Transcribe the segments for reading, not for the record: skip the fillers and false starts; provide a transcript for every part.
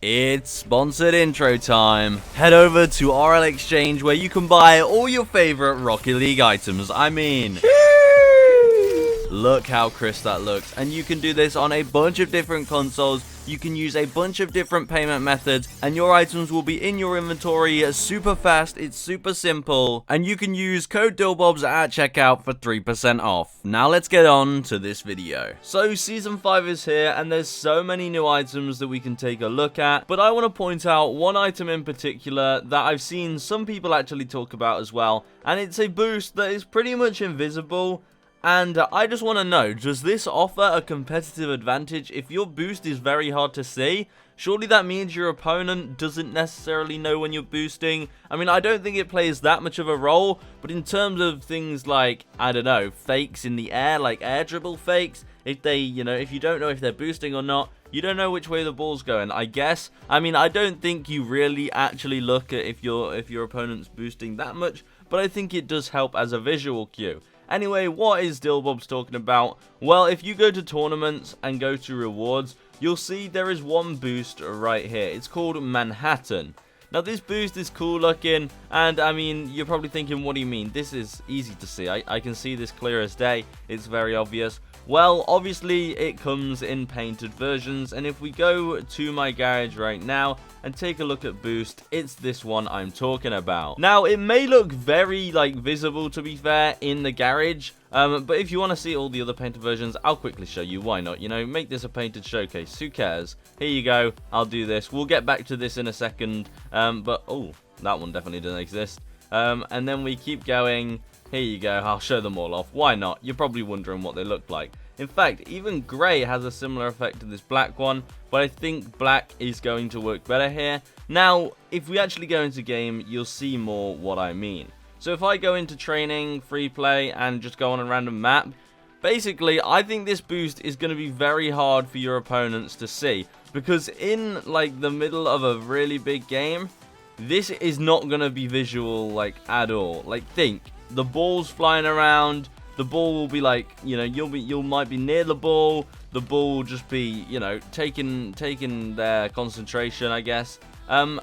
It's sponsored intro time. Head over to RL Exchange where you can buy all your favorite Rocket League items. Look how crisp that looks, and you can do this on a bunch of different consoles. You can use a bunch of different payment methods, and your items will be in your inventory super fast. It's super simple, and you can use code DILLBOBS at checkout for 3% off. Now let's get on to this video. So Season 5 is here, and there's so many new items that we can take a look at, but I want to point out one item in particular that I've seen some people actually talk about as well, and it's a boost that is pretty much invisible. And I just want to know, does this offer a competitive advantage? If your boost is very hard to see, surely that means your opponent doesn't necessarily know when you're boosting. I mean, I don't think it plays that much of a role, but in terms of things like, I don't know, fakes in the air, like air dribble fakes, if they, if you don't know if they're boosting or not, you don't know which way the ball's going, I guess. I mean, I don't think you really actually look at if your opponent's boosting that much, but I think it does help as a visual cue. Anyway, what is DILLBOBS talking about? Well, if you go to tournaments and go to rewards, you'll see there is one boost right here. It's called Manhattan. Now, this boost is cool looking, and I mean, you're probably thinking, what do you mean? This is easy to see. I can see this clear as day. It's very obvious. Well, obviously, it comes in painted versions, and if we go to my garage right now and take a look at boost, it's this one I'm talking about. Now, it may look very, visible, to be fair, in the garage, but if you want to see all the other painted versions, I'll quickly show you. Why not? Make this a painted showcase. Who cares? Here you go. I'll do this. We'll get back to this in a second, but, oh, that one definitely doesn't exist. And then we keep going. Here you go, I'll show them all off. Why not? You're probably wondering what they look like. In fact, even grey has a similar effect to this black one, but I think black is going to work better here. Now, if we actually go into game, you'll see more what I mean. So if I go into training, free play, and just go on a random map, basically, I think this boost is going to be very hard for your opponents to see, because in, the middle of a really big game, this is not going to be visual, at all. Think. The ball's flying around, the ball will be you might be near the ball will just be, taking their concentration, I guess. And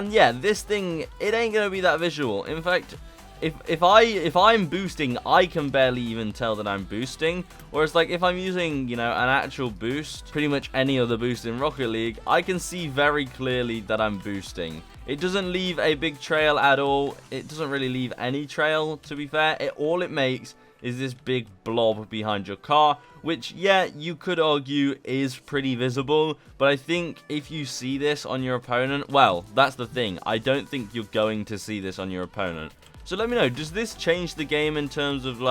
yeah, this thing, it ain't gonna be that visual. In fact, if I'm boosting, I can barely even tell that I'm boosting. Whereas if I'm using, an actual boost, pretty much any other boost in Rocket League, I can see very clearly that I'm boosting. It doesn't leave a big trail at all. It doesn't really leave any trail, to be fair. All it makes is this big blob behind your car, which, yeah, you could argue is pretty visible. But I think if you see this on your opponent, well, that's the thing. I don't think you're going to see this on your opponent. So let me know, does this change the game in terms of,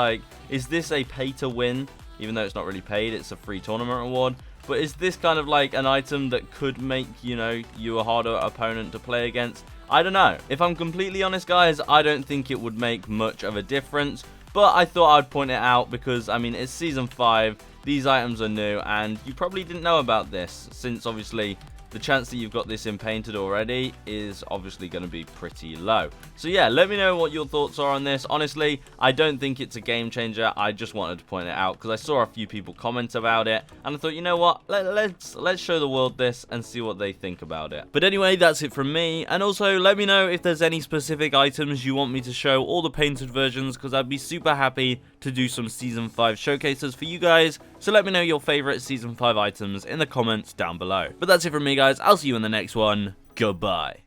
is this a pay to win? Even though it's not really paid, it's a free tournament reward. But is this kind of an item that could make, you a harder opponent to play against? I don't know. If I'm completely honest, guys, I don't think it would make much of a difference. But I thought I'd point it out because, I mean, it's Season 5. These items are new, and you probably didn't know about this, since obviously the chance that you've got this in painted already is obviously going to be pretty low. So yeah, let me know what your thoughts are on this. Honestly, I don't think it's a game changer. I just wanted to point it out because I saw a few people comment about it, and I thought, you know what, let's show the world this and see what they think about it. But anyway, that's it from me, and also let me know if there's any specific items you want me to show, all the painted versions, because I'd be super happy to do some Season 5 showcases for you guys. So let me know your favorite Season 5 items in the comments down below. But that's it from me, guys. I'll see you in the next one. Goodbye.